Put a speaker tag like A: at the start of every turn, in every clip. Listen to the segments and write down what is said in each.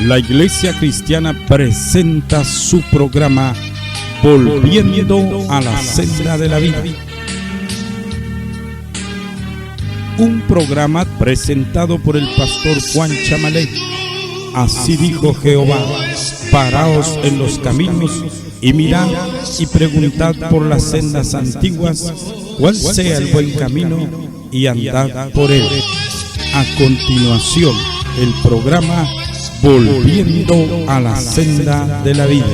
A: La Iglesia Cristiana presenta su programa Volviendo a la Senda de la Vida. Un programa presentado por el pastor Juan Chamalé. Así dijo Jehová: paraos en los caminos y mirad y preguntad por las sendas antiguas cuál sea el buen camino y andad por él. A continuación, el programa Volviendo a la Senda de la Vida.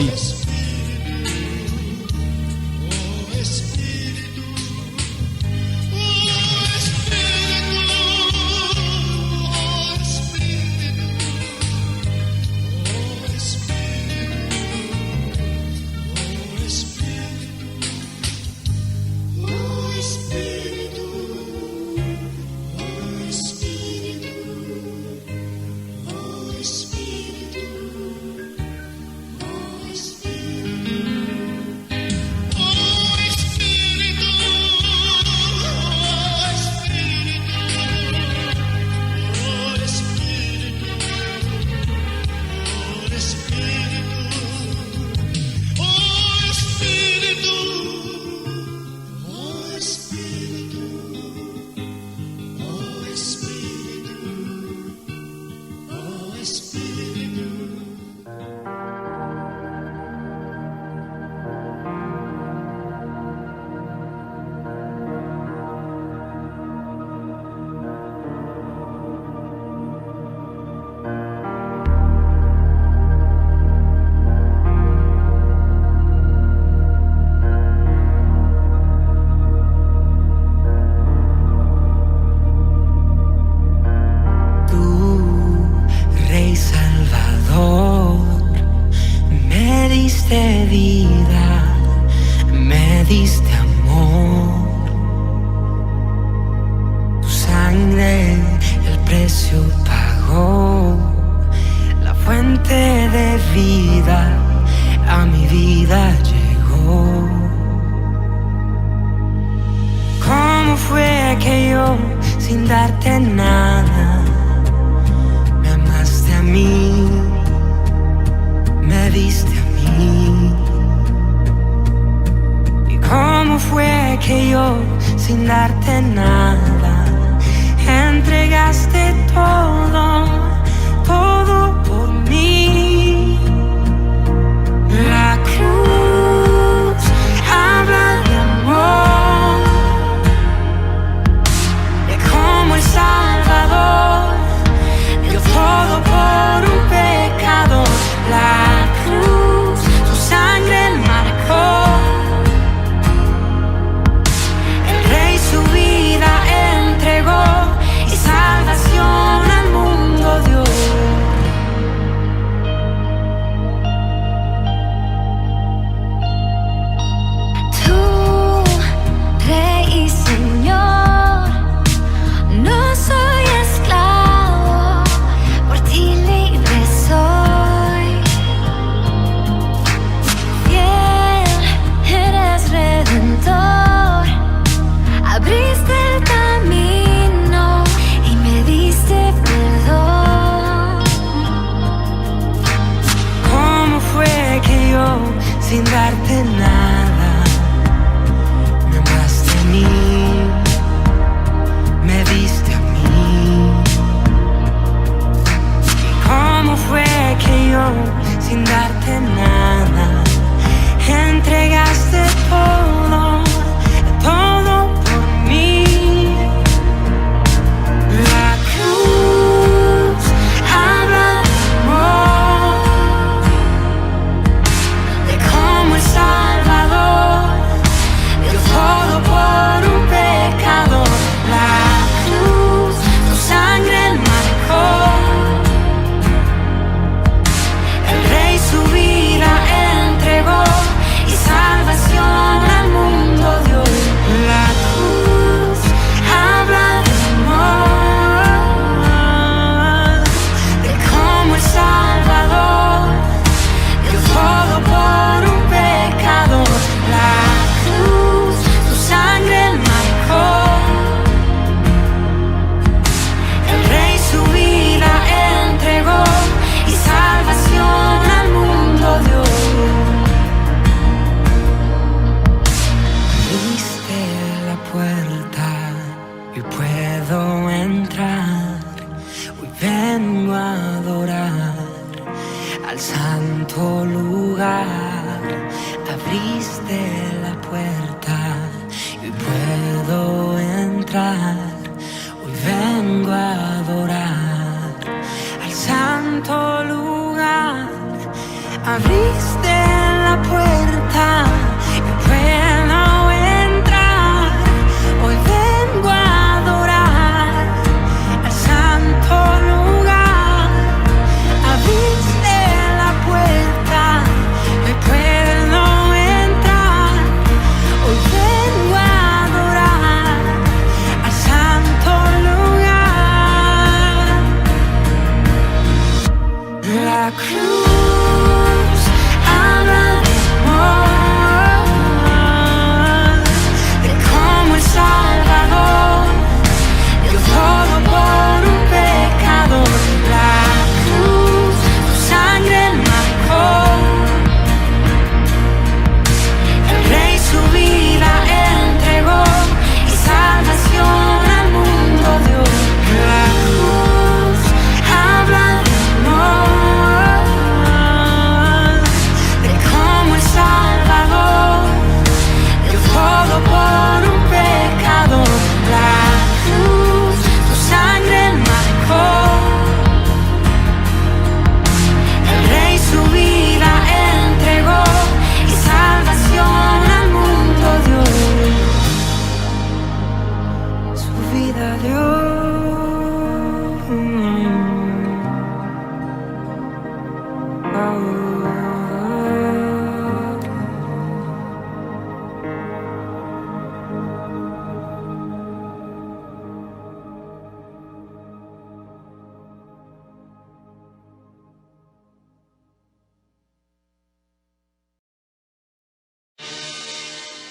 B: Sin darte nada, me amaste a mí, me diste a mí. ¿Y cómo fue que yo, sin darte nada, entregaste todo, todo por mí? La cruz habla de amor, el Salvador dio todo por un pecado. La cruz, su sangre marcó. El Rey su vida entregó y salvación al mundo dio. Tú, Rey y Señor, no soy esclavo, por ti libre soy. Fiel, eres redentor, abriste el camino y me diste perdón. ¿Cómo fue que yo, sin darte nada, me amaste a mí? Me diste a mí. ¿Y cómo fue que yo, sin darte nada, entregaste todo, todo por mí? La cruz habla de amor, de cómo el Salvador dio todo por un pecado. La cruz, tu sangre marcó. El Rey su vida vengo a adorar al santo lugar. Abriste la puerta y puedo entrar. Hoy vengo a adorar al santo lugar. Abriste la puerta y puedo entrar. Hoy vengo a adorar al santo lugar. Abriste la puerta y puedo entrar. Hoy vengo a adorar al santo lugar. La cruz habla de amor, de cómo el Salvador dio todo por un pecador. La cruz, tu sangre marcó. El Rey su vida entregó y salvación al mundo dio. La cruz habla de amor, de cómo el Salvador dio todo por un pecador. La cruz, tu sangre marcó. El Rey su vida entregó y salvación al mundo dio. Su vida dio.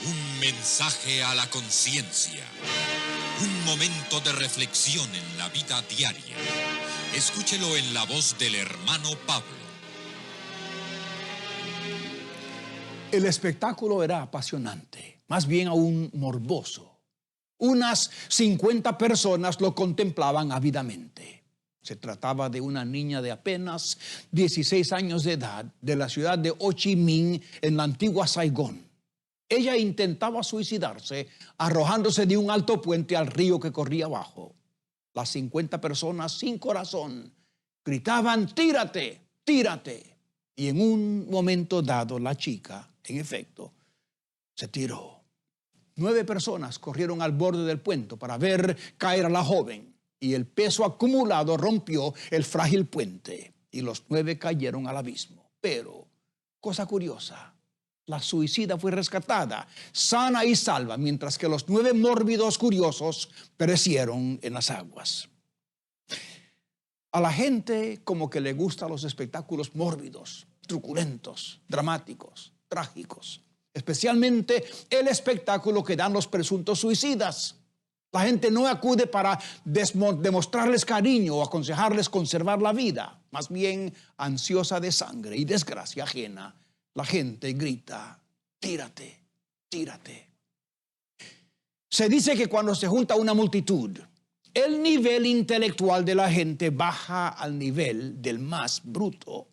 C: Un mensaje a la conciencia. Un momento de reflexión en la vida diaria. Escúchelo en la voz del hermano Pablo.
D: El espectáculo era apasionante, más bien aún morboso. Unas 50 personas lo contemplaban ávidamente. Se trataba de una niña de apenas 16 años de edad de la ciudad de Ho Chi Minh en la antigua Saigón. Ella intentaba suicidarse arrojándose de un alto puente al río que corría abajo. Las 50 personas sin corazón gritaban: «¡Tírate! ¡Tírate!». Y en un momento dado la chica, en efecto, se tiró. 9 personas corrieron al borde del puente para ver caer a la joven y el peso acumulado rompió el frágil puente y los 9 cayeron al abismo. Pero, cosa curiosa, la suicida fue rescatada, sana y salva, mientras que los 9 mórbidos curiosos perecieron en las aguas. A la gente como que le gustan los espectáculos mórbidos, truculentos, dramáticos, trágicos. Especialmente el espectáculo que dan los presuntos suicidas. La gente no acude para demostrarles cariño o aconsejarles conservar la vida. Más bien, ansiosa de sangre y desgracia ajena, la gente grita: «¡Tírate! ¡Tírate!». Se dice que cuando se junta una multitud, el nivel intelectual de la gente baja al nivel del más bruto.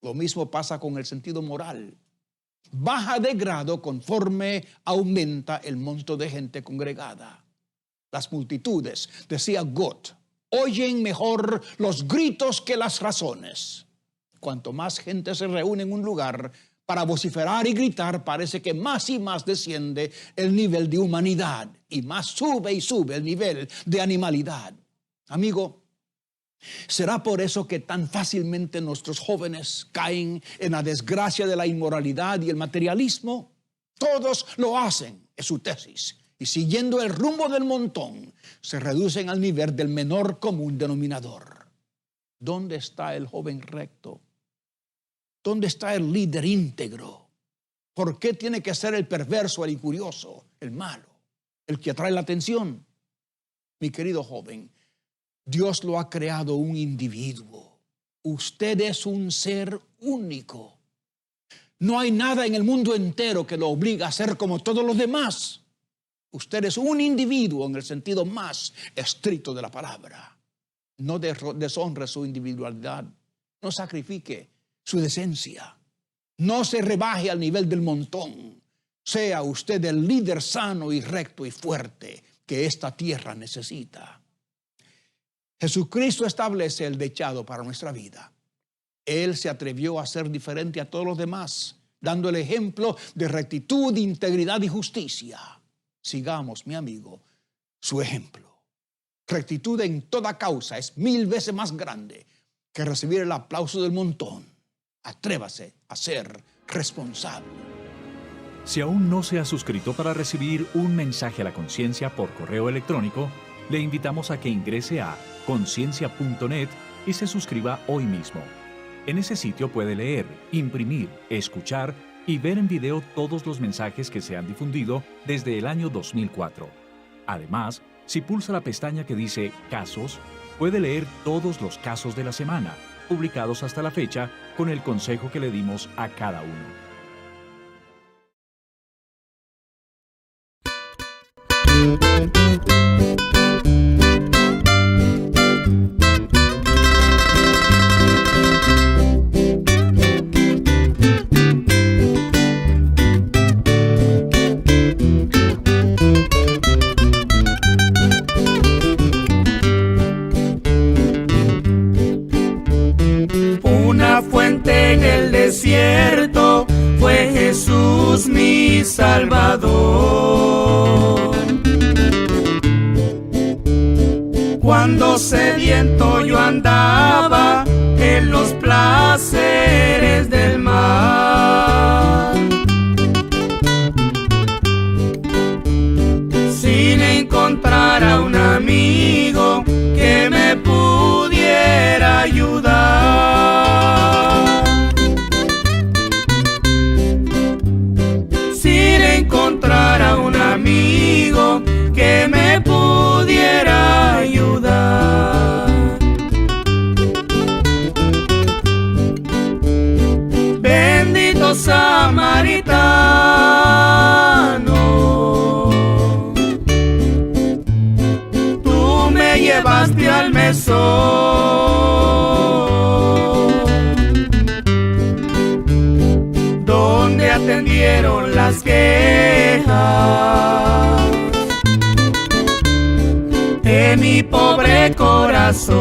D: Lo mismo pasa con el sentido moral. Baja de grado conforme aumenta el monto de gente congregada. Las multitudes, decía Gott, oyen mejor los gritos que las razones. Cuanto más gente se reúne en un lugar para vociferar y gritar, parece que más y más desciende el nivel de humanidad y más sube y sube el nivel de animalidad. Amigo, ¿será por eso que tan fácilmente nuestros jóvenes caen en la desgracia de la inmoralidad y el materialismo? Todos lo hacen, es su tesis. Y siguiendo el rumbo del montón, se reducen al nivel del menor común denominador. ¿Dónde está el joven recto? ¿Dónde está el líder íntegro? ¿Por qué tiene que ser el perverso, el incurioso, el malo, el que atrae la atención? Mi querido joven, Dios lo ha creado un individuo. Usted es un ser único. No hay nada en el mundo entero que lo obligue a ser como todos los demás. Usted es un individuo en el sentido más estricto de la palabra. No deshonre su individualidad. No sacrifique su decencia. No se rebaje al nivel del montón. Sea usted el líder sano y recto y fuerte que esta tierra necesita. Jesucristo establece el dechado para nuestra vida. Él se atrevió a ser diferente a todos los demás, dando el ejemplo de rectitud, integridad y justicia. Sigamos, mi amigo, su ejemplo. Rectitud en toda causa es 1000 veces más grande que recibir el aplauso del montón. Atrévase a ser responsable.
E: Si aún no se ha suscrito para recibir un mensaje a la conciencia por correo electrónico, le invitamos a que ingrese a conciencia.net y se suscriba hoy mismo. En ese sitio puede leer, imprimir, escuchar y ver en video todos los mensajes que se han difundido desde el año 2004. Además, si pulsa la pestaña que dice Casos, puede leer todos los casos de la semana, publicados hasta la fecha, con el consejo que le dimos a cada uno.
B: Una fuente en el desierto fue Jesús mi Salvador. Cuando sediento yo andaba en los placeres del mar, sin encontrar a un amigo que me pudiera ayudar. Sin encontrar a un amigo que me pudiera ayudar. Bendito samaritano, tú me llevaste al mesón, donde atendieron las quejas de mi pobre corazón,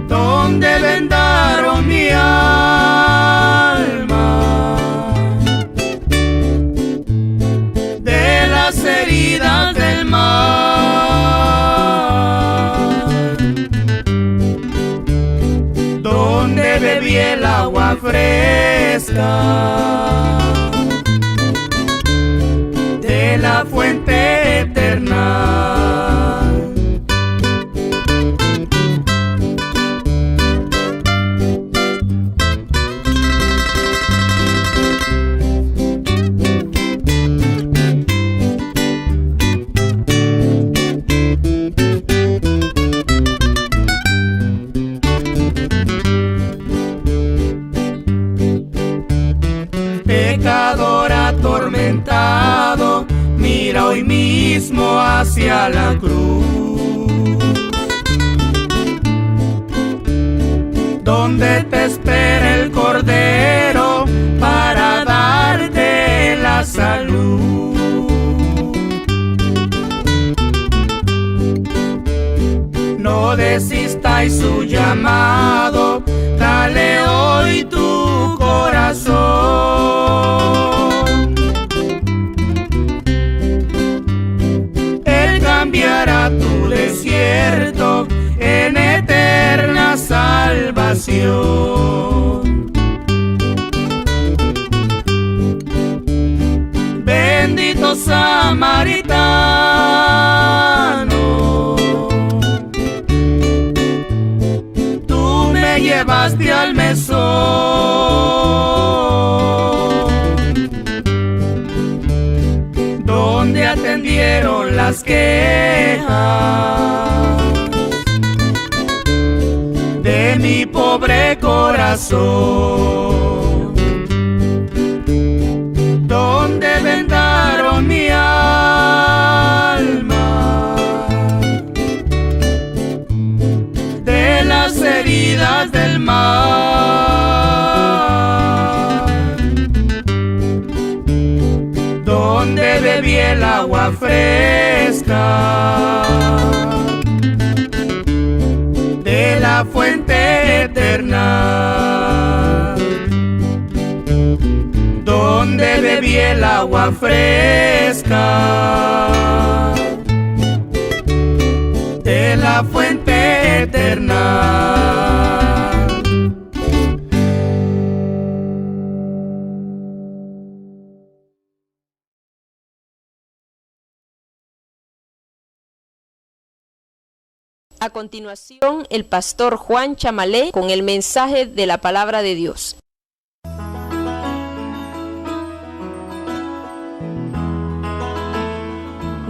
B: donde vendaron mi alma de las heridas del mar, donde bebí el agua fresca de la fuente eterna. Pecador atormentado, mira hoy mismo hacia la cruz, donde te espera el Cordero para darte la salud. No desistáis su llamado, dale hoy tu corazón. Él cambiará tu desierto en eterna salvación. Bendito samaritano, tú me llevaste al mesón, donde atendieron las quejas de mi pobre corazón, donde vendaron mi alma orillas del mar, donde bebí el agua fresca de la fuente eterna, donde bebí el agua fresca de la fuente eterna.
F: A continuación, el pastor Juan Chamalé con el mensaje de la palabra de Dios.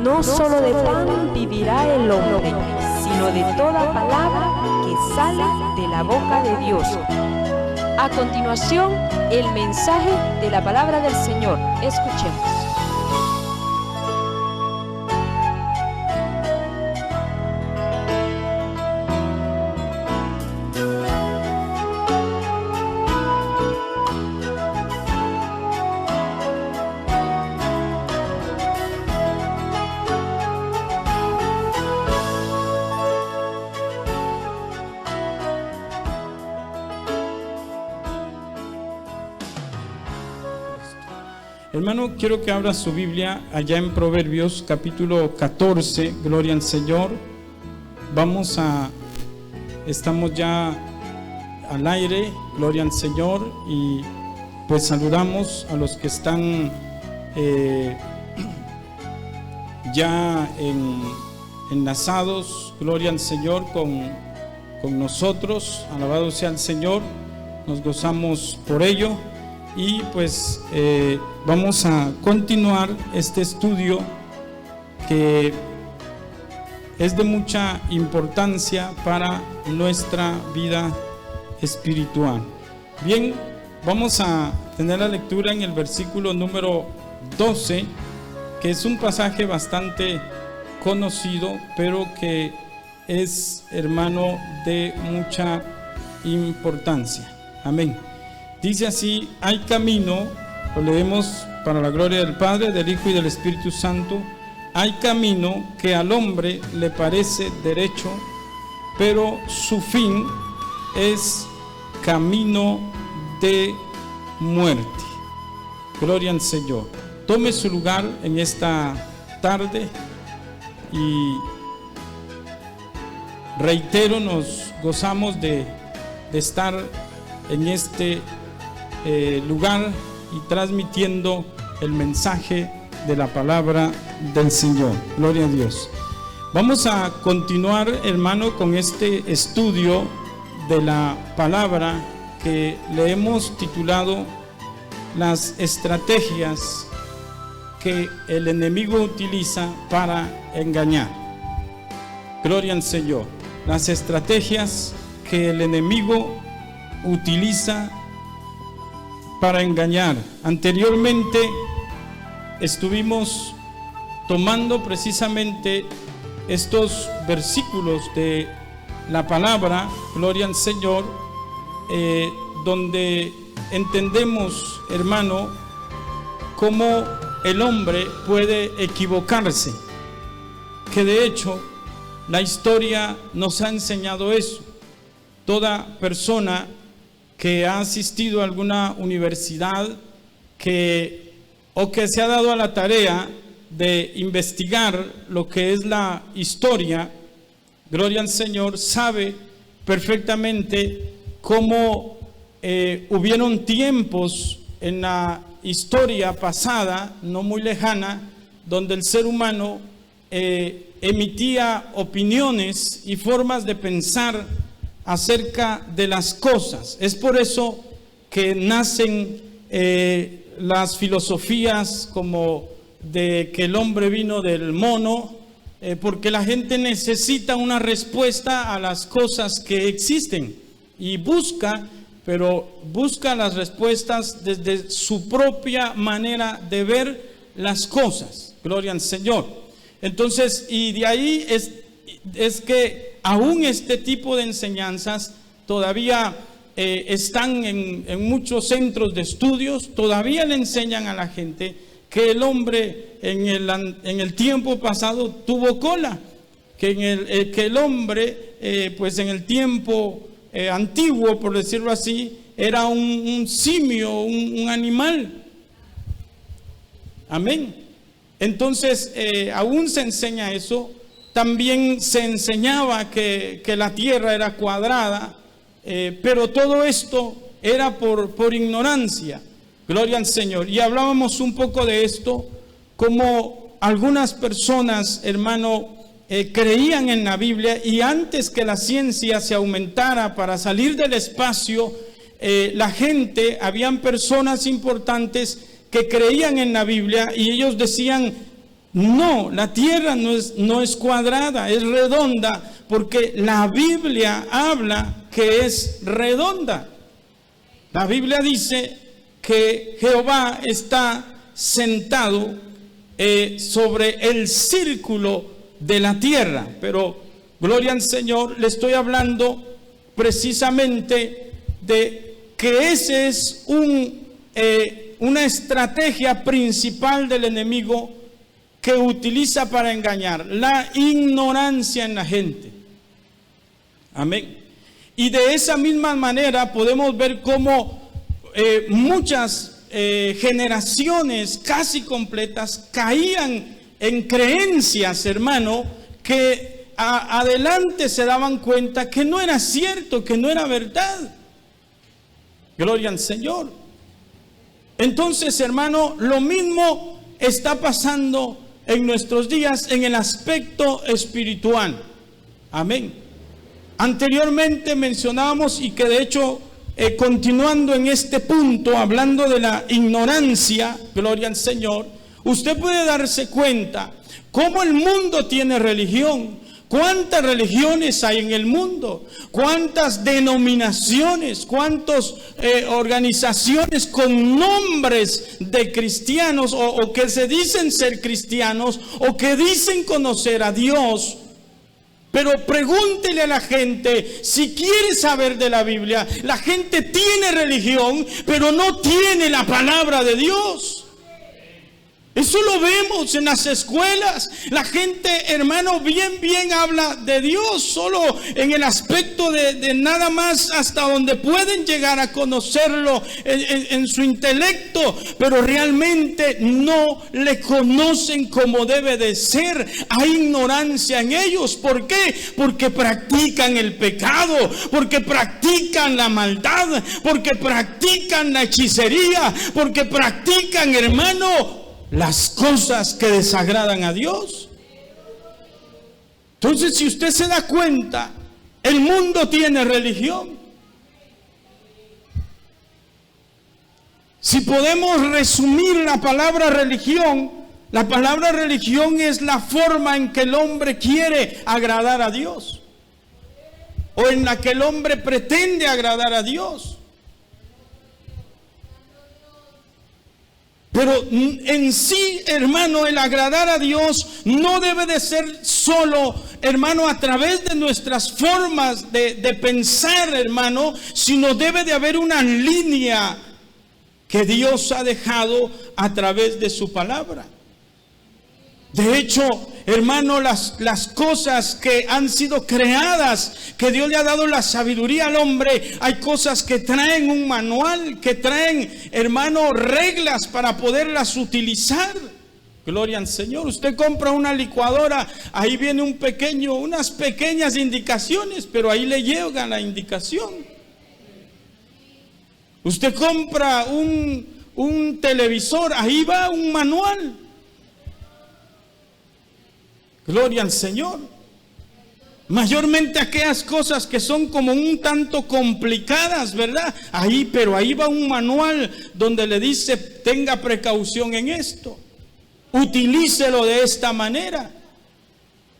F: No solo de pan vivirá el hombre, sino de toda palabra que sale de la boca de Dios. A continuación, el mensaje de la palabra del Señor. Escuchemos.
A: Hermano, quiero que abra su Biblia allá en Proverbios capítulo 14, gloria al Señor. Estamos ya al aire, gloria al Señor, y pues saludamos a los que están ya enlazados, gloria al Señor, con nosotros. Alabado sea el Señor, nos gozamos por ello. Y pues vamos a continuar este estudio que es de mucha importancia para nuestra vida espiritual. Bien, vamos a tener la lectura en el versículo número 12, que es un pasaje bastante conocido, pero que es, hermano, de mucha importancia. Amén. Dice así: hay camino, lo leemos para la gloria del Padre, del Hijo y del Espíritu Santo. Hay camino que al hombre le parece derecho, pero su fin es camino de muerte. Gloria al Señor. Tome su lugar en esta tarde y reitero, nos gozamos de estar en este lugar y transmitiendo el mensaje de la palabra del Señor. Gloria a Dios. Vamos a continuar, hermano, con este estudio de la palabra que le hemos titulado las estrategias que el enemigo utiliza para engañar. Gloria al Señor. Las estrategias que el enemigo utiliza para engañar. Anteriormente estuvimos tomando precisamente estos versículos de la palabra, gloria al Señor, donde entendemos, hermano, cómo el hombre puede equivocarse, que de hecho la historia nos ha enseñado eso. Toda persona que ha asistido a alguna universidad o que se ha dado a la tarea de investigar lo que es la historia, gloria al Señor, sabe perfectamente cómo hubieron tiempos en la historia pasada, no muy lejana, donde el ser humano emitía opiniones y formas de pensar acerca de las cosas. Es por eso que nacen las filosofías como de que el hombre vino del mono, porque la gente necesita una respuesta a las cosas que existen y busca las respuestas desde su propia manera de ver las cosas. Gloria al Señor. Entonces, y de ahí es que aún este tipo de enseñanzas todavía están en muchos centros de estudios, todavía le enseñan a la gente que el hombre en el tiempo pasado tuvo cola, que el hombre pues en el tiempo antiguo, por decirlo así, era un simio, un animal. Amén. Entonces aún se enseña eso. También se enseñaba que la tierra era cuadrada, pero todo esto era por ignorancia. Gloria al Señor. Y hablábamos un poco de esto, como algunas personas, hermano, creían en la Biblia, y antes que la ciencia se aumentara para salir del espacio, la gente, habían personas importantes que creían en la Biblia y ellos decían: no, la tierra no es cuadrada, es redonda, porque la Biblia habla que es redonda. La Biblia dice que Jehová está sentado sobre el círculo de la tierra. Pero, gloria al Señor, le estoy hablando precisamente de que ese es una estrategia principal del enemigo que utiliza para engañar: la ignorancia en la gente. Amén. Y de esa misma manera podemos ver cómo muchas generaciones casi completas caían en creencias, hermano, que adelante se daban cuenta que no era cierto, que no era verdad. Gloria al Señor. Entonces, hermano, lo mismo está pasando en nuestros días en el aspecto espiritual. Amén. Anteriormente mencionábamos, y que de hecho continuando en este punto, hablando de la ignorancia, gloria al Señor, usted puede darse cuenta cómo el mundo tiene religión. ¿Cuántas religiones hay en el mundo? ¿Cuántas denominaciones? ¿Cuántas organizaciones con nombres de cristianos o que se dicen ser cristianos o que dicen conocer a Dios? Pero pregúntele a la gente si quiere saber de la Biblia. La gente tiene religión, pero no tiene la palabra de Dios. Eso lo vemos en las escuelas. La gente, hermano, bien habla de Dios, solo en el aspecto de nada más hasta donde pueden llegar a conocerlo en su intelecto, pero realmente no le conocen como debe de ser. Hay ignorancia en ellos. ¿Por qué? Porque practican el pecado, porque practican la maldad, porque practican la hechicería, porque practican, hermano, las cosas que desagradan a Dios. Entonces, si usted se da cuenta, el mundo tiene religión. Si podemos resumir la palabra religión es la forma en que el hombre quiere agradar a Dios, o en la que el hombre pretende agradar a Dios. Pero en sí, hermano, el agradar a Dios no debe de ser solo, hermano, a través de nuestras formas de pensar, hermano, sino debe de haber una línea que Dios ha dejado a través de su palabra. De hecho, hermano, las cosas que han sido creadas, que Dios le ha dado la sabiduría al hombre, hay cosas que traen un manual, que traen, hermano, reglas para poderlas utilizar. Gloria al Señor. Usted compra una licuadora, ahí viene unas pequeñas indicaciones, pero ahí le llega la indicación. Usted compra un televisor, ahí va un manual. Gloria al Señor. Mayormente aquellas cosas que son como un tanto complicadas, ¿verdad? Pero ahí va un manual donde le dice: tenga precaución en esto, utilícelo de esta manera.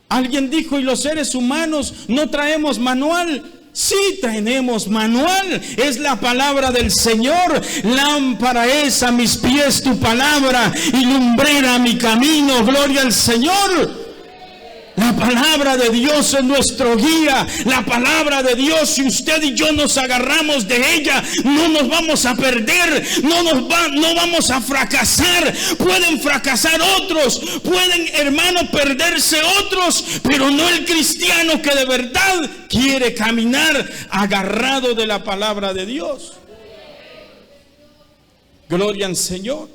A: Alguien dijo: ¿y los seres humanos no traemos manual? Sí, tenemos manual. Es la palabra del Señor. Lámpara es a mis pies tu palabra y lumbrera mi camino. Gloria al Señor. La palabra de Dios es nuestro guía. La palabra de Dios, si usted y yo nos agarramos de ella, no nos vamos a perder, no vamos a fracasar. Pueden fracasar otros, pueden, hermano, perderse otros, pero no el cristiano que de verdad quiere caminar agarrado de la palabra de Dios. Gloria al Señor.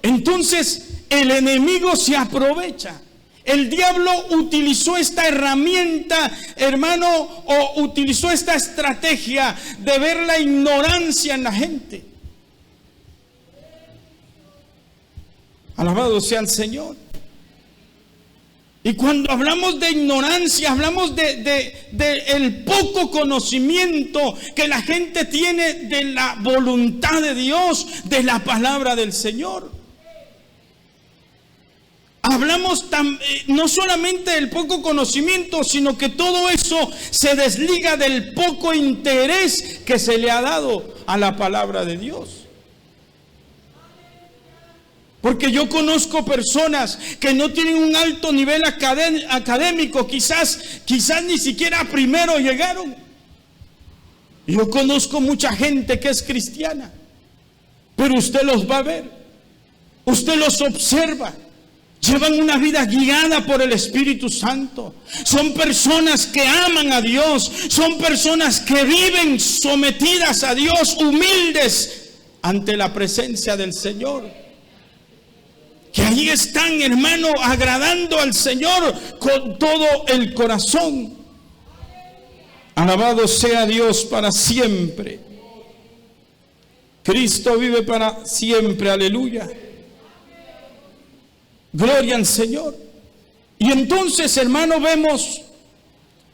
A: Entonces el enemigo se aprovecha. El diablo utilizó esta herramienta, hermano, o utilizó esta estrategia de ver la ignorancia en la gente. Alabado sea el Señor. Y cuando hablamos de ignorancia, hablamos de el poco conocimiento que la gente tiene de la voluntad de Dios, de la palabra del Señor. Hablamos no solamente del poco conocimiento, sino que todo eso se desliga del poco interés que se le ha dado a la palabra de Dios. Porque yo conozco personas que no tienen un alto nivel académico, quizás ni siquiera primero llegaron. Yo conozco mucha gente que es cristiana, pero usted los va a ver, usted los observa. Llevan una vida guiada por el Espíritu Santo. Son personas que aman a Dios. Son personas que viven sometidas a Dios, humildes ante la presencia del Señor. Que ahí están, hermano, agradando al Señor con todo el corazón. Alabado sea Dios para siempre. Cristo vive para siempre, aleluya. Gloria al Señor. Y entonces, hermano, vemos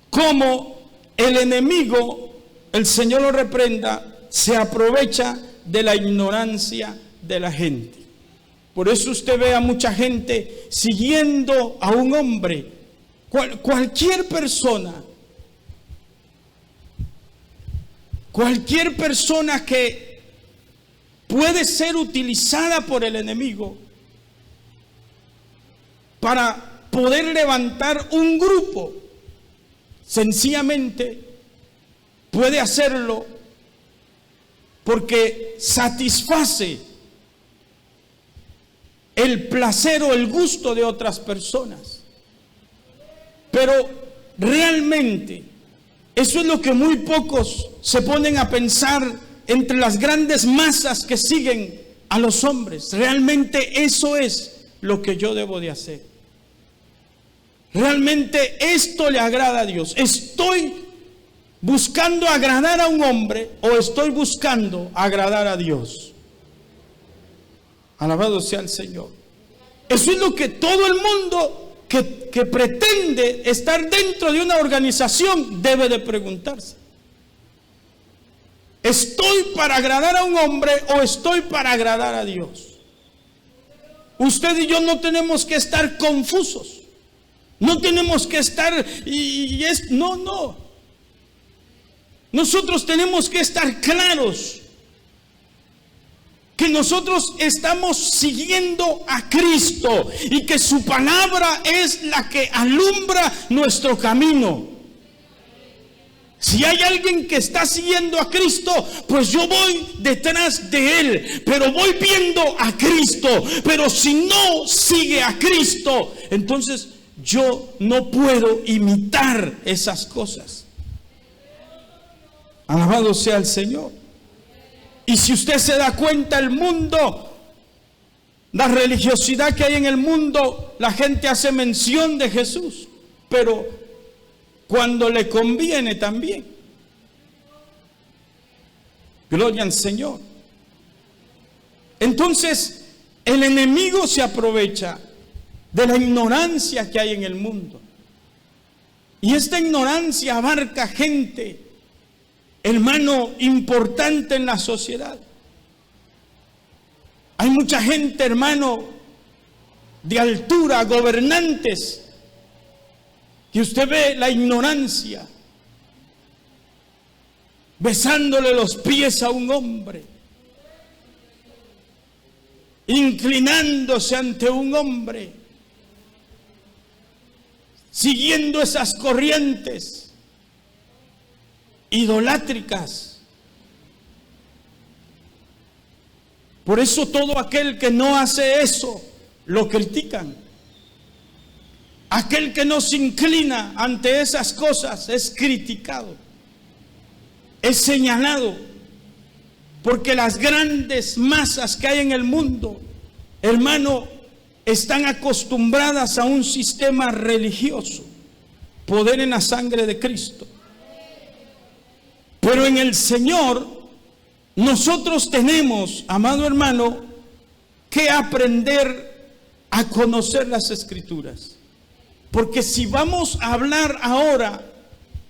A: cómo el enemigo, el Señor lo reprenda, se aprovecha de la ignorancia de la gente. Por eso usted ve a mucha gente siguiendo a un hombre. Cualquier persona que puede ser utilizada por el enemigo para poder levantar un grupo, sencillamente puede hacerlo porque satisface el placer o el gusto de otras personas. Pero realmente eso es lo que muy pocos se ponen a pensar entre las grandes masas que siguen a los hombres. Realmente eso es lo que yo debo de hacer. Realmente esto le agrada a Dios. ¿Estoy buscando agradar a un hombre o estoy buscando agradar a Dios? Alabado sea el Señor. Eso es lo que todo el mundo que pretende estar dentro de una organización debe de preguntarse. ¿Estoy para agradar a un hombre o estoy para agradar a Dios? Usted y yo no tenemos que estar confusos. No tenemos que estar no. Nosotros tenemos que estar claros que nosotros estamos siguiendo a Cristo y que su palabra es la que alumbra nuestro camino. Si hay alguien que está siguiendo a Cristo, pues yo voy detrás de él, pero voy viendo a Cristo. Pero si no sigue a Cristo, entonces yo no puedo imitar esas cosas. Alabado sea el Señor. Y si usted se da cuenta, el mundo, la religiosidad que hay en el mundo, la gente hace mención de Jesús, pero cuando le conviene también. Gloria al Señor. Entonces, el enemigo se aprovecha de la ignorancia que hay en el mundo. Y esta ignorancia abarca gente, hermano, importante en la sociedad. Hay mucha gente, hermano, de altura, gobernantes, que usted ve la ignorancia, besándole los pies a un hombre, inclinándose ante un hombre, siguiendo esas corrientes idolátricas. Por eso todo aquel que no hace eso, lo critican. Aquel que no se inclina ante esas cosas es criticado, es señalado, porque las grandes masas que hay en el mundo, hermano, están acostumbradas a un sistema religioso, poder en la sangre de Cristo. Pero en el Señor, nosotros tenemos, amado hermano, que aprender a conocer las Escrituras. Porque si vamos a hablar ahora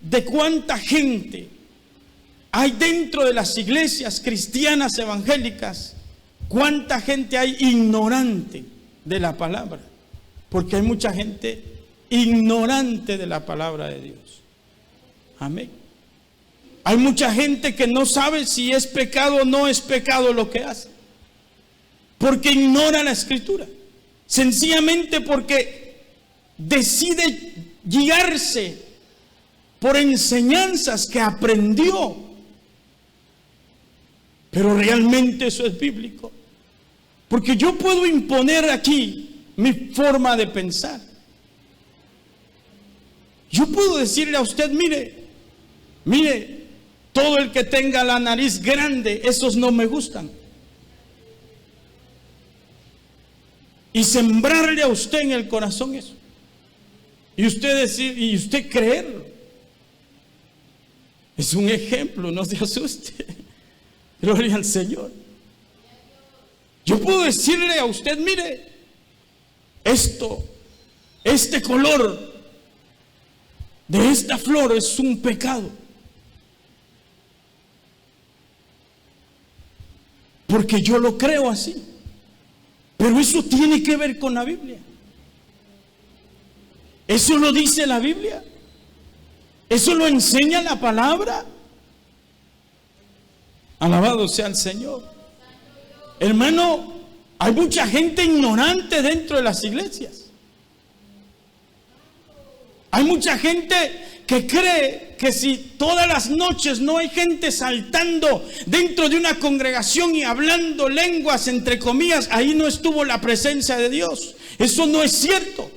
A: de cuánta gente hay dentro de las iglesias cristianas evangélicas, cuánta gente hay ignorante de la palabra. Porque hay mucha gente ignorante de la palabra de Dios. Amén. Hay mucha gente que no sabe si es pecado o no es pecado lo que hace, porque ignora la Escritura, sencillamente porque decide guiarse por enseñanzas que aprendió. Pero realmente eso es bíblico, porque yo puedo imponer aquí mi forma de pensar. Yo puedo decirle a usted, mire, todo el que tenga la nariz grande, esos no me gustan. Y sembrarle a usted en el corazón eso. Y usted decir, y usted creerlo. Es un ejemplo, no se asuste. Gloria al Señor. Yo puedo decirle a usted, mire, este color de esta flor es un pecado. Porque yo lo creo así. Pero eso tiene que ver con la Biblia. Eso lo dice la Biblia. Eso lo enseña la palabra. Alabado sea el Señor. Hermano, hay mucha gente ignorante dentro de las iglesias. Hay mucha gente que cree que si todas las noches no hay gente saltando dentro de una congregación y hablando lenguas, entre comillas, ahí no estuvo la presencia de Dios. Eso no es cierto.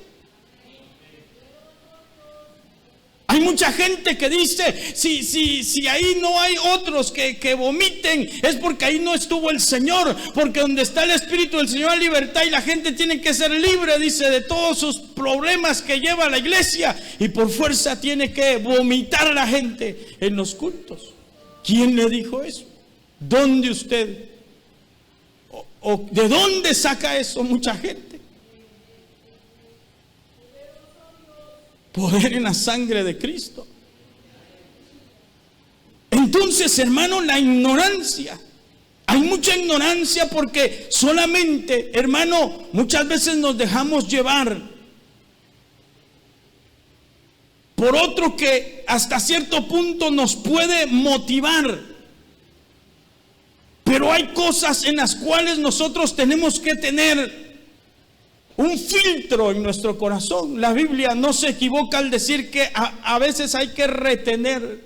A: Hay mucha gente que dice, si ahí no hay otros que vomiten, es porque ahí no estuvo el Señor, porque donde está el Espíritu del Señor hay libertad y la gente tiene que ser libre, dice, de todos sus problemas que lleva la iglesia, y por fuerza tiene que vomitar la gente en los cultos. ¿Quién le dijo eso? ¿Dónde usted? ¿O de dónde saca eso mucha gente? Poder en la sangre de Cristo. Entonces, hermano, la ignorancia. Hay mucha ignorancia porque solamente, hermano, muchas veces nos dejamos llevar por otro que hasta cierto punto nos puede motivar. Pero hay cosas en las cuales nosotros tenemos que tener un filtro en nuestro corazón. La Biblia no se equivoca al decir que a veces hay que retener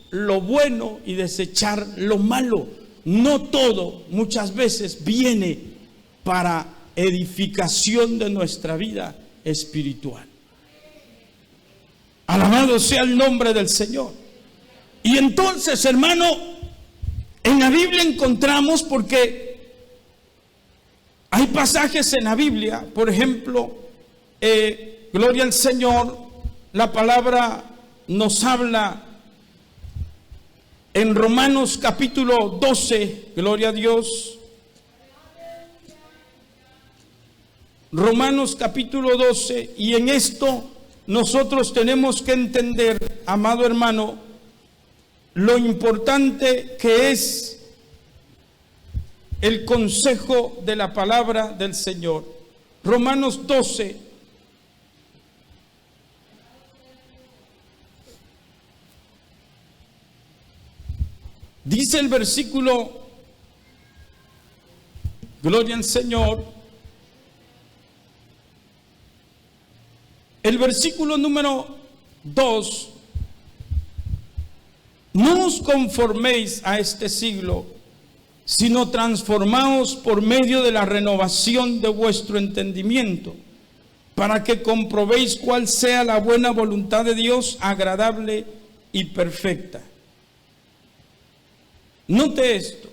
A: lo bueno y desechar lo malo. No todo, muchas veces viene para edificación de nuestra vida espiritual. Alabado sea el nombre del Señor. Y entonces, hermano, en la Biblia encontramos, porque hay pasajes en la Biblia, por ejemplo, gloria al Señor, la palabra nos habla en Romanos capítulo 12, gloria a Dios. Romanos capítulo 12, y en esto nosotros tenemos que entender, amado hermano, lo importante que es el consejo de la palabra del Señor. Romanos 12. Dice el versículo, gloria al Señor, el versículo número 2, no os conforméis a este siglo, sino transformaos por medio de la renovación de vuestro entendimiento, para que comprobéis cuál sea la buena voluntad de Dios, agradable y perfecta. Note esto,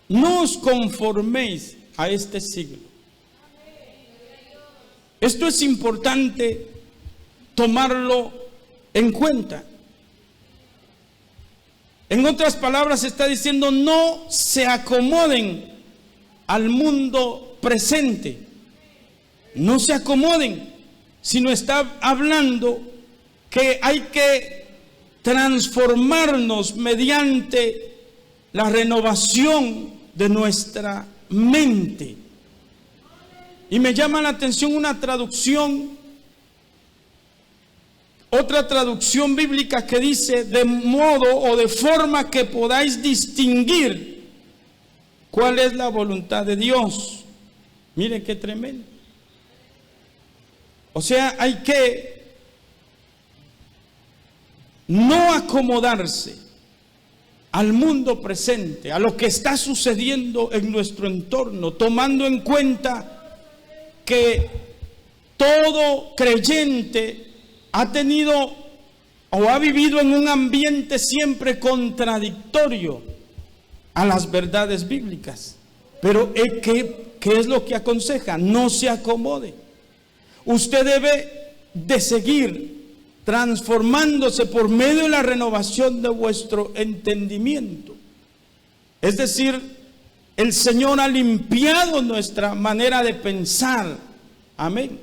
A: no os conforméis a este siglo. Esto es importante tomarlo en cuenta. En otras palabras, está diciendo, no se acomoden al mundo presente. No se acomoden, sino está hablando que hay que transformarnos mediante la renovación de nuestra mente. Y me llama la atención una traducción, otra traducción bíblica que dice, de modo o de forma que podáis distinguir cuál es la voluntad de Dios. Mire qué tremendo. O sea, hay que no acomodarse al mundo presente, a lo que está sucediendo en nuestro entorno, tomando en cuenta que todo creyente ha tenido o ha vivido en un ambiente siempre contradictorio a las verdades bíblicas. Pero ¿qué es lo que aconseja? No se acomode. Usted debe de seguir transformándose por medio de la renovación de vuestro entendimiento. Es decir, el Señor ha limpiado nuestra manera de pensar. Amén.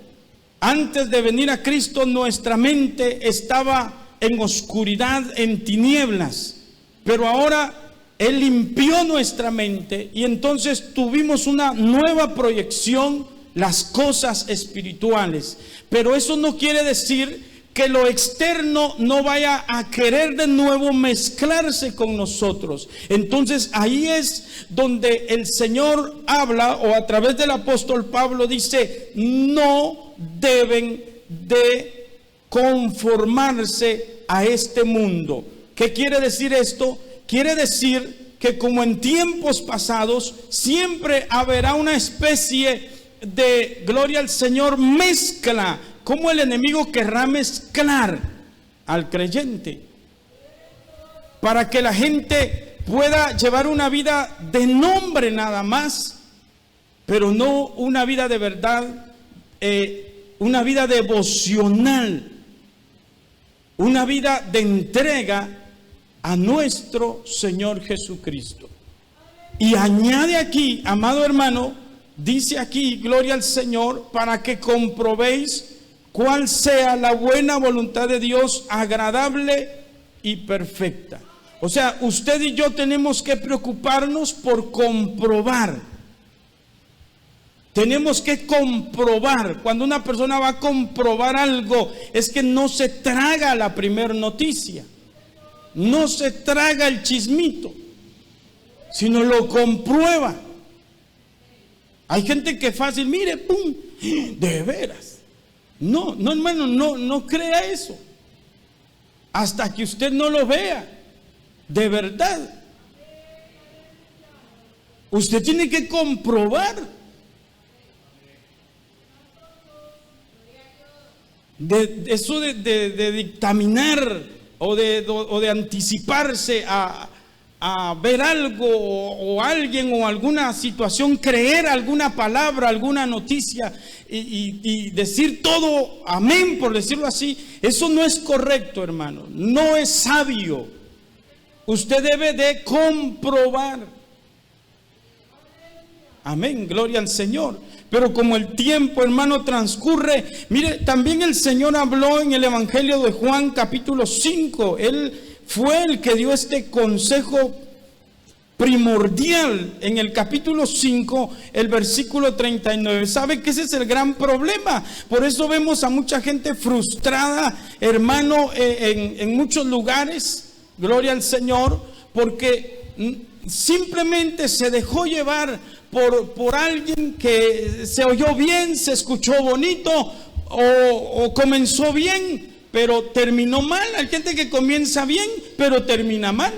A: Antes de venir a Cristo, nuestra mente estaba en oscuridad, en tinieblas. Pero ahora Él limpió nuestra mente y entonces tuvimos una nueva proyección, las cosas espirituales. Pero eso no quiere decir que lo externo no vaya a querer de nuevo mezclarse con nosotros. Entonces ahí es donde el Señor habla, o a través del apóstol Pablo dice, no deben de conformarse a este mundo. ¿Qué quiere decir esto? Quiere decir que como en tiempos pasados, siempre habrá una especie de, gloria al Señor, mezcla. ¿Cómo el enemigo querrá mezclar al creyente? Para que la gente pueda llevar una vida de nombre nada más, pero no una vida de verdad, una vida devocional, una vida de entrega a nuestro Señor Jesucristo. Y añade aquí, amado hermano, dice aquí, gloria al Señor, para que comprobéis cuál sea la buena voluntad de Dios, agradable y perfecta. O sea, usted y yo tenemos que preocuparnos por comprobar. Tenemos que comprobar. Cuando una persona va a comprobar algo, es que no se traga la primera noticia, no se traga el chismito, sino lo comprueba. Hay gente que fácil, mire, pum, de veras. No, hermano, no crea eso hasta que usted no lo vea de verdad. Usted tiene que comprobar. Eso de dictaminar o de anticiparse a ver algo o alguien o alguna situación, creer alguna palabra, alguna noticia y decir todo amén, por decirlo así, eso no es correcto, hermano, no es sabio. Usted debe de comprobar. Amén, gloria al Señor. Pero como el tiempo, hermano, transcurre, mire, también el Señor habló en el Evangelio de Juan capítulo 5. Él fue el que dio este consejo primordial en el capítulo 5, el versículo 39. ¿Sabe que ese es el gran problema? Por eso vemos a mucha gente frustrada, hermano, en muchos lugares, gloria al Señor, porque simplemente se dejó llevar por alguien que se oyó bien, se escuchó bonito, o comenzó bien, pero terminó mal. Hay gente que comienza bien, pero termina mal.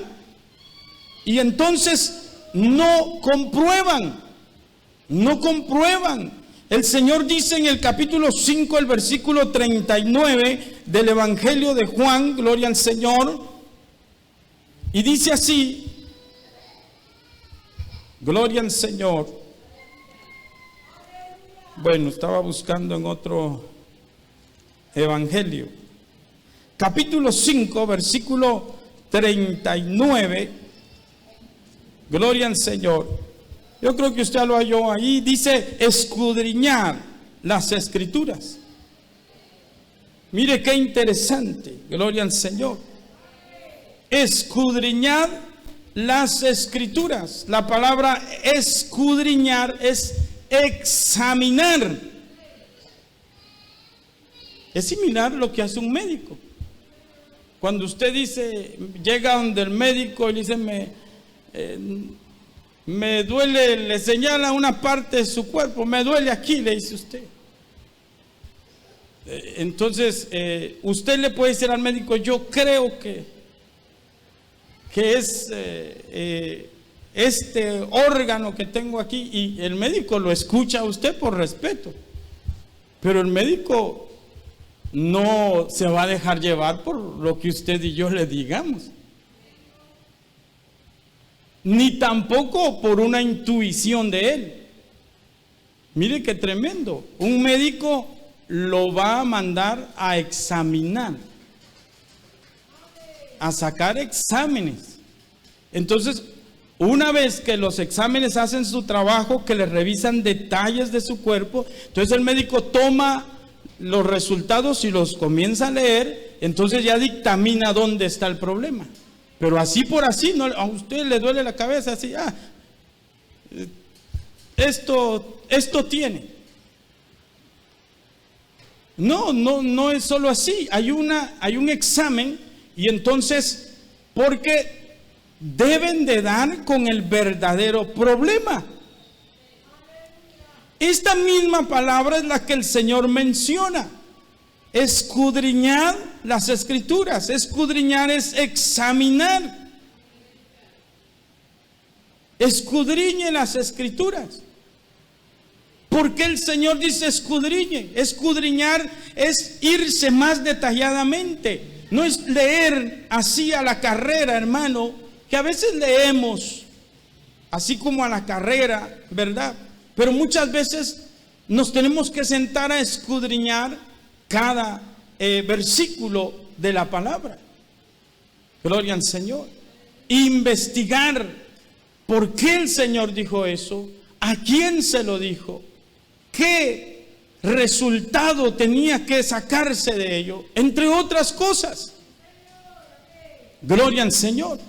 A: Y entonces no comprueban. El Señor dice en el capítulo 5, el versículo 39 del Evangelio de Juan, gloria al Señor, y dice así, gloria al Señor. Bueno, estaba buscando en otro evangelio. Capítulo 5, versículo 39. Gloria al Señor. Yo creo que usted lo halló ahí. Dice, escudriñar las Escrituras. Mire qué interesante. Gloria al Señor. Escudriñar las Escrituras. La palabra escudriñar es examinar. Es similar a lo que hace un médico. Cuando usted llega donde el médico y dice, me duele, le señala una parte de su cuerpo, me duele aquí, le dice usted. Entonces, usted le puede decir al médico, yo creo que es este órgano que tengo aquí, y el médico lo escucha a usted por respeto, pero el médico no se va a dejar llevar por lo que usted y yo le digamos, ni tampoco por una intuición de él. Mire qué tremendo. Un médico lo va a mandar a examinar, a sacar exámenes. Entonces, una vez que los exámenes hacen su trabajo, que le revisan detalles de su cuerpo, entonces el médico toma los resultados y los comienza a leer, entonces ya dictamina dónde está el problema. Pero así por así, no, a usted le duele la cabeza, así, esto tiene. No es solo así, hay un examen, y entonces, porque deben de dar con el verdadero problema. Esta misma palabra es la que el Señor menciona. Escudriñar las Escrituras. Escudriñar es examinar. Escudriñe las Escrituras. ¿Por qué el Señor dice escudriñe? Escudriñar es irse más detalladamente. No es leer así a la carrera, hermano, que a veces leemos así como a la carrera, ¿verdad? Pero muchas veces nos tenemos que sentar a escudriñar cada versículo de la palabra. Gloria al Señor. Investigar por qué el Señor dijo eso, a quién se lo dijo, qué resultado tenía que sacarse de ello, entre otras cosas. Gloria al Señor.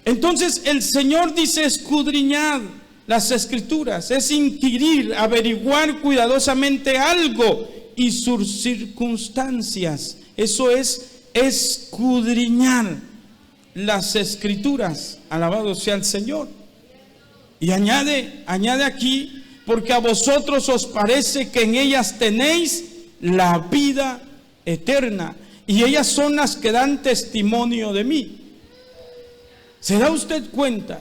A: Entonces el Señor dice escudriñad las Escrituras, es inquirir, averiguar cuidadosamente algo y sus circunstancias. Eso es escudriñar las Escrituras. Alabado sea el Señor. Y añade aquí, porque a vosotros os parece que en ellas tenéis la vida eterna, y ellas son las que dan testimonio de mí. ¿Se da usted cuenta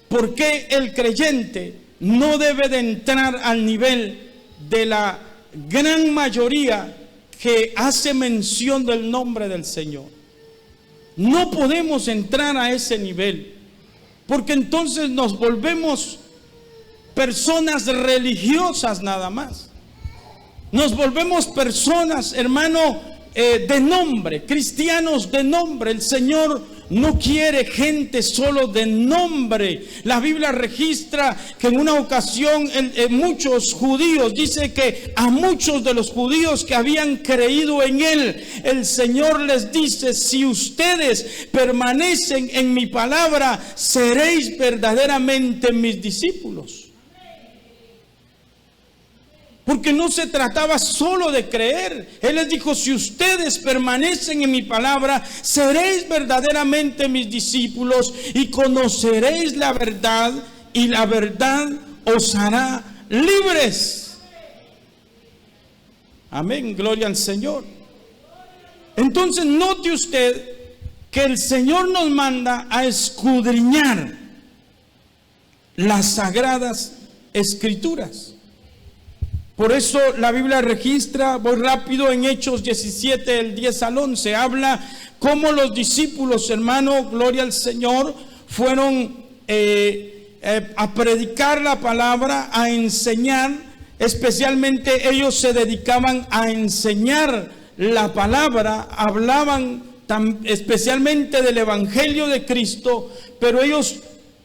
A: por qué el creyente no debe de entrar al nivel de la gran mayoría que hace mención del nombre del Señor? No podemos entrar a ese nivel, porque entonces nos volvemos personas religiosas nada más. Nos volvemos personas, hermano, de nombre, cristianos de nombre. El Señor no quiere gente solo de nombre. La Biblia registra que en una ocasión muchos judíos, dice que a muchos de los judíos que habían creído en Él, el Señor les dice: si ustedes permanecen en mi palabra, seréis verdaderamente mis discípulos. Porque no se trataba solo de creer. Él les dijo: si ustedes permanecen en mi palabra, seréis verdaderamente mis discípulos y conoceréis la verdad, y la verdad os hará libres. Amén, gloria al Señor. Entonces note usted que el Señor nos manda a escudriñar las sagradas escrituras. Por eso la Biblia registra, voy rápido, en Hechos 17, del 10 al 11, habla cómo los discípulos, hermano, gloria al Señor, fueron a predicar la palabra, a enseñar. Especialmente ellos se dedicaban a enseñar la palabra, hablaban especialmente del Evangelio de Cristo, pero ellos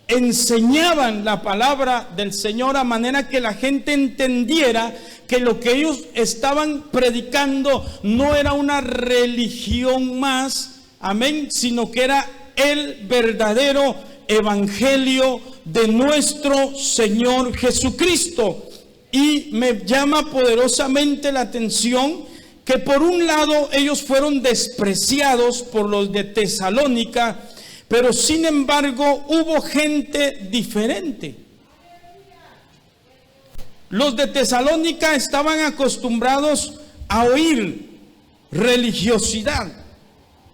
A: enseñaban la palabra del Señor a manera que la gente entendiera que lo que ellos estaban predicando no era una religión más, amén, sino que era el verdadero Evangelio de nuestro Señor Jesucristo. Y me llama poderosamente la atención que por un lado ellos fueron despreciados por los de Tesalónica, pero sin embargo hubo gente diferente. Los de Tesalónica estaban acostumbrados a oír religiosidad,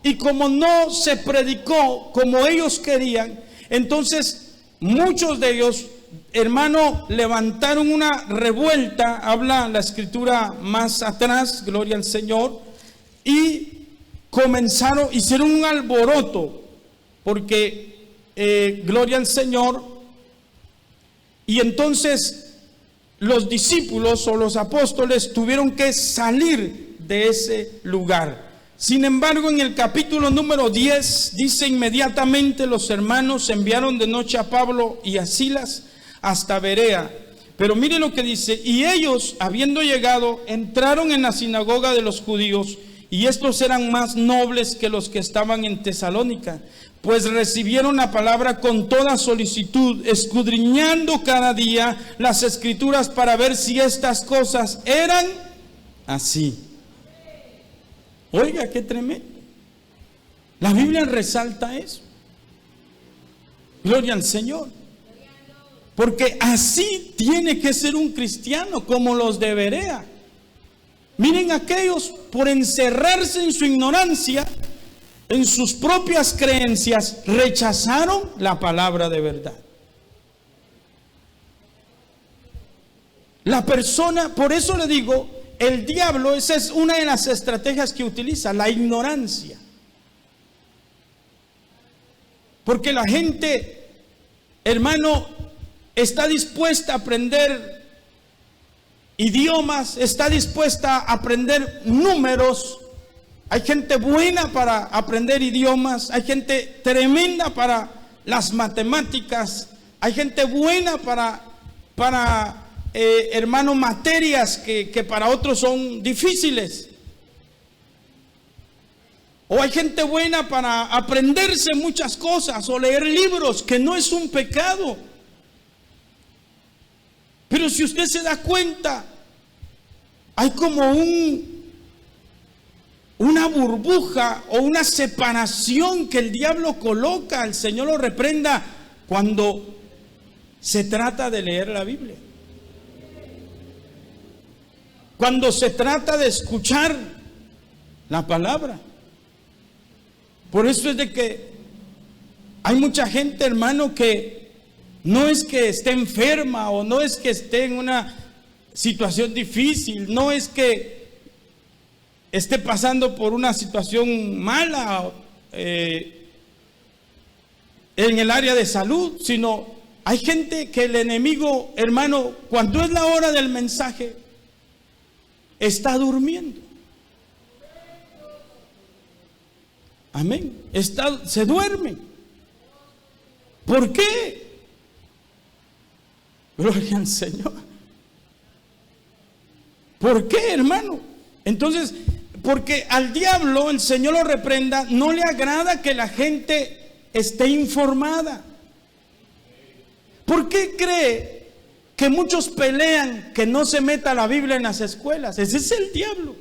A: y como no se predicó como ellos querían, entonces muchos de ellos, hermano, levantaron una revuelta. Habla la escritura más atrás, gloria al Señor, y hicieron un alboroto, porque gloria al Señor. Y entonces los discípulos o los apóstoles tuvieron que salir de ese lugar. Sin embargo, en el capítulo número 10 dice: inmediatamente los hermanos enviaron de noche a Pablo y a Silas hasta Berea. Pero mire lo que dice: y ellos, habiendo llegado, entraron en la sinagoga de los judíos, y estos eran más nobles que los que estaban en Tesalónica, pues recibieron la palabra con toda solicitud, escudriñando cada día las escrituras para ver si estas cosas eran así. Oiga, qué tremendo. La Biblia resalta eso. Gloria al Señor. Porque así tiene que ser un cristiano, como los de Berea. Miren, aquellos, por encerrarse en su ignorancia, en sus propias creencias, rechazaron la palabra de verdad. La persona, por eso le digo, el diablo, esa es una de las estrategias que utiliza, la ignorancia. Porque la gente, hermano, está dispuesta a aprender idiomas, está dispuesta a aprender números. Hay gente buena para aprender idiomas, hay gente tremenda para las matemáticas, hay gente buena para hermano, materias que para otros son difíciles. O hay gente buena para aprenderse muchas cosas o leer libros, que no es un pecado. Pero si usted se da cuenta, hay como una burbuja o una separación que el diablo coloca. El Señor lo reprenda cuando se trata de leer la Biblia, cuando se trata de escuchar la palabra. Por eso es de que hay mucha gente, hermano, que no es que esté enferma o no es que esté en una situación difícil, no es que esté pasando por una situación mala en el área de salud, sino hay gente que el enemigo, hermano, cuando es la hora del mensaje, está durmiendo. Amén. Se duerme. ¿Por qué? Gloria al Señor. ¿Por qué, hermano? Entonces, porque al diablo, el Señor lo reprenda, no le agrada que la gente esté informada. ¿Por qué cree que muchos pelean que no se meta la Biblia en las escuelas? Ese es el diablo.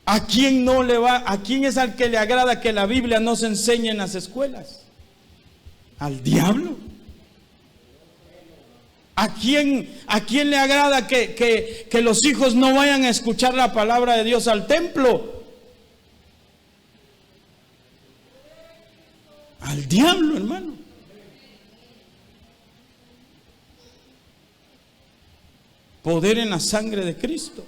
A: ¿A quién no le va? ¿A quién es al que le agrada que la Biblia no se enseñe en las escuelas? Al diablo. ¿A quién le agrada que los hijos no vayan a escuchar la palabra de Dios al templo? Al diablo, hermano. Poder en la sangre de Cristo.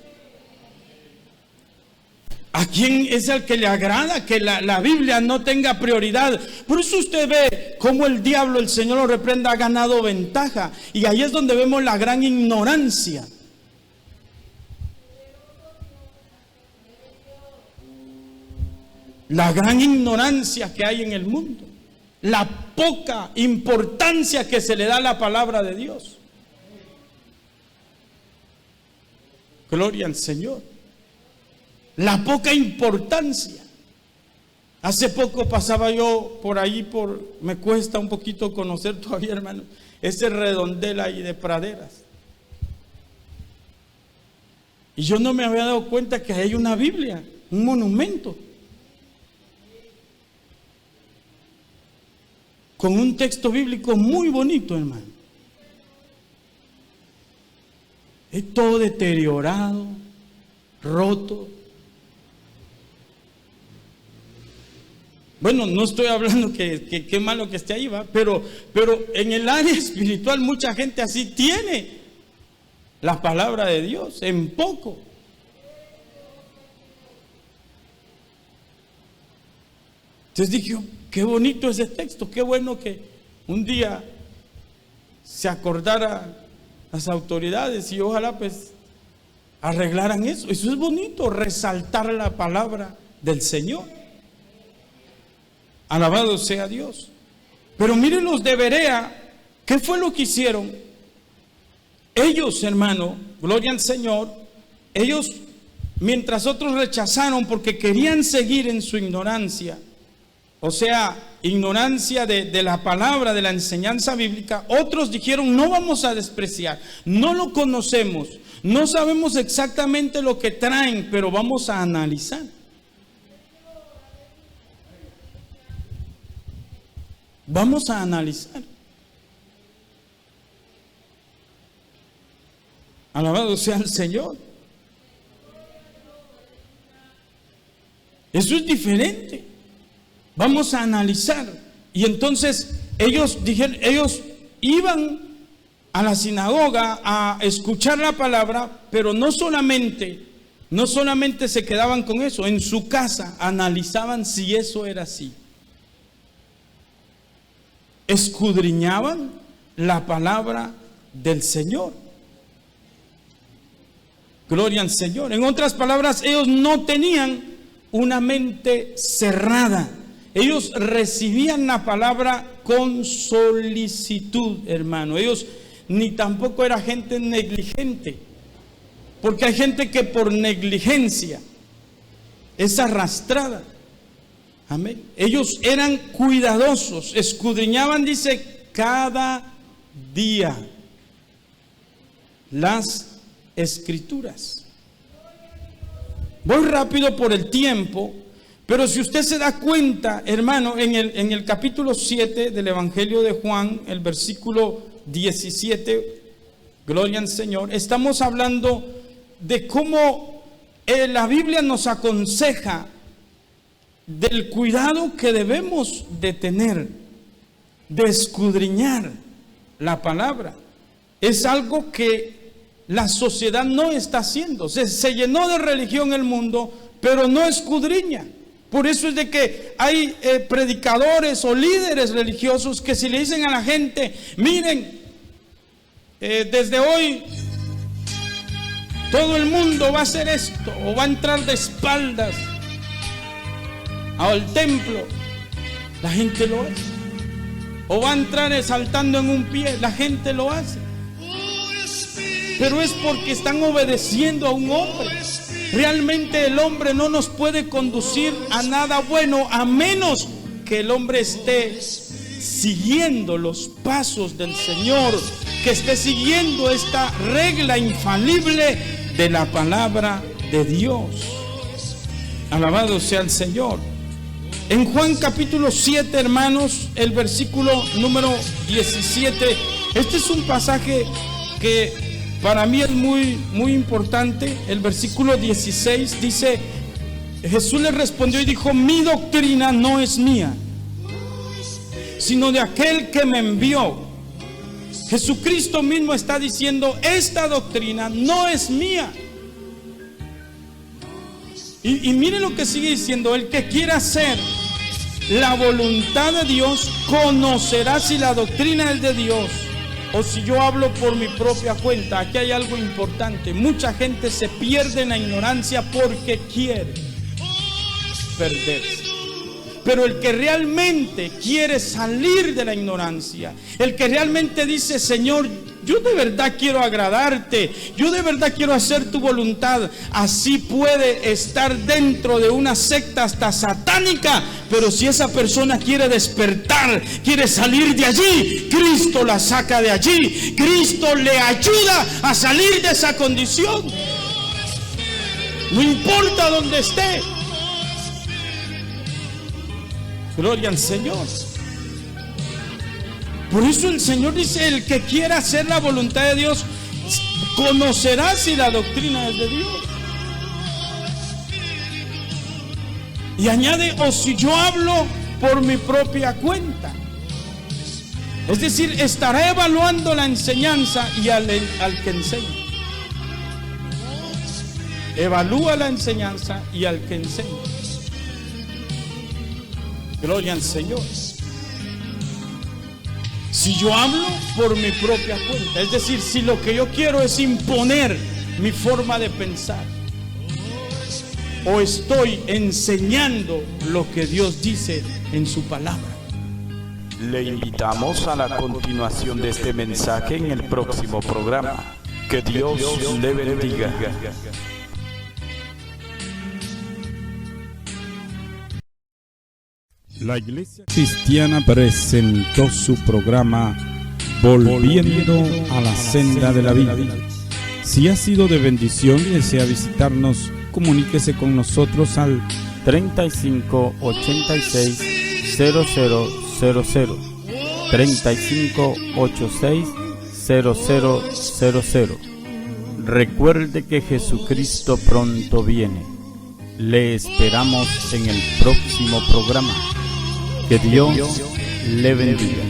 A: ¿A quién es el que le agrada que la Biblia no tenga prioridad? Por eso usted ve cómo el diablo, el Señor lo reprenda, ha ganado ventaja. Y ahí es donde vemos la gran ignorancia. La gran ignorancia que hay en el mundo. La poca importancia que se le da a la palabra de Dios. Gloria al Señor. La poca importancia. Hace poco pasaba yo por ahí, me cuesta un poquito conocer todavía, hermano, ese redondel ahí de praderas. Y yo no me había dado cuenta que hay una Biblia, un monumento, con un texto bíblico muy bonito, hermano. Es todo deteriorado, roto. Bueno, no estoy hablando que qué malo que esté ahí, ¿va? Pero en el área espiritual mucha gente así tiene la palabra de Dios, en poco. Entonces dije, qué bonito ese texto, qué bueno que un día se acordara las autoridades y ojalá pues arreglaran eso. Eso es bonito, resaltar la palabra del Señor. Alabado sea Dios. Pero miren los de Berea, ¿qué fue lo que hicieron? Ellos, hermano, gloria al Señor, ellos, mientras otros rechazaron porque querían seguir en su ignorancia, o sea, ignorancia de la palabra, de la enseñanza bíblica, otros dijeron, no vamos a despreciar, no lo conocemos, no sabemos exactamente lo que traen, pero vamos a analizar. Vamos a analizar. Alabado sea el Señor. Eso es diferente. Vamos a analizar. Y entonces ellos dijeron, ellos iban a la sinagoga a escuchar la palabra, pero no solamente se quedaban con eso, en su casa analizaban si eso era así. Escudriñaban la palabra del Señor. Gloria al Señor. En otras palabras, ellos no tenían una mente cerrada. Ellos recibían la palabra con solicitud, hermano. Ellos ni tampoco era gente negligente, porque hay gente que por negligencia es arrastrada. Amén. Ellos eran cuidadosos, escudriñaban, dice, cada día las Escrituras. Voy rápido por el tiempo, pero si usted se da cuenta, hermano, en el capítulo 7 del Evangelio de Juan, el versículo 17, gloria al Señor, estamos hablando de cómo la Biblia nos aconseja del cuidado que debemos de tener, de escudriñar la palabra. Es algo que la sociedad no está haciendo. Se llenó de religión el mundo, pero no escudriña. Por eso es de que hay predicadores o líderes religiosos que si le dicen a la gente, miren, desde hoy todo el mundo va a hacer esto, o va a entrar de espaldas al templo, la gente lo hace. O va a entrar saltando en un pie, la gente lo hace. Pero es porque están obedeciendo a un hombre. Realmente el hombre no nos puede conducir a nada bueno, a menos que el hombre esté siguiendo los pasos del Señor, que esté siguiendo esta regla infalible de la palabra de Dios. Alabado sea el Señor. En Juan capítulo 7, hermanos, el versículo número 17, este es un pasaje que para mí es muy importante. El versículo 16 dice: Jesús le respondió y dijo: mi doctrina no es mía, sino de aquel que me envió. Jesucristo mismo está diciendo: esta doctrina no es mía. Y mire lo que sigue diciendo: el que quiera hacer la voluntad de Dios conocerá si la doctrina es de Dios o si yo hablo por mi propia cuenta. Aquí hay algo importante. Mucha gente se pierde en la ignorancia porque quiere perderse. Pero el que realmente quiere salir de la ignorancia, el que realmente dice: Señor, yo de verdad quiero agradarte, yo de verdad quiero hacer tu voluntad, así puede estar dentro de una secta hasta satánica, pero si esa persona quiere despertar, quiere salir de allí, Cristo la saca de allí, Cristo le ayuda a salir de esa condición, no importa dónde esté. Gloria al Señor. Por eso el Señor dice: el que quiera hacer la voluntad de Dios conocerá si la doctrina es de Dios. Y añade: o si yo hablo por mi propia cuenta. Es decir, estará evaluando la enseñanza y al que enseña. Evalúa la enseñanza y al que enseña. Gloria al Señor. Si yo hablo por mi propia cuenta, es decir, si lo que yo quiero es imponer mi forma de pensar, o estoy enseñando lo que Dios dice en su palabra.
G: Le invitamos a la continuación de este mensaje en el próximo programa. Que Dios le bendiga.
A: La Iglesia Cristiana presentó su programa Volviendo a la Senda de la Vida. Si ha sido de bendición y desea visitarnos, comuníquese con nosotros al
G: 35 86 0000 35 86 0000. Recuerde que Jesucristo pronto viene. Le esperamos en el próximo programa. Que Dios le bendiga.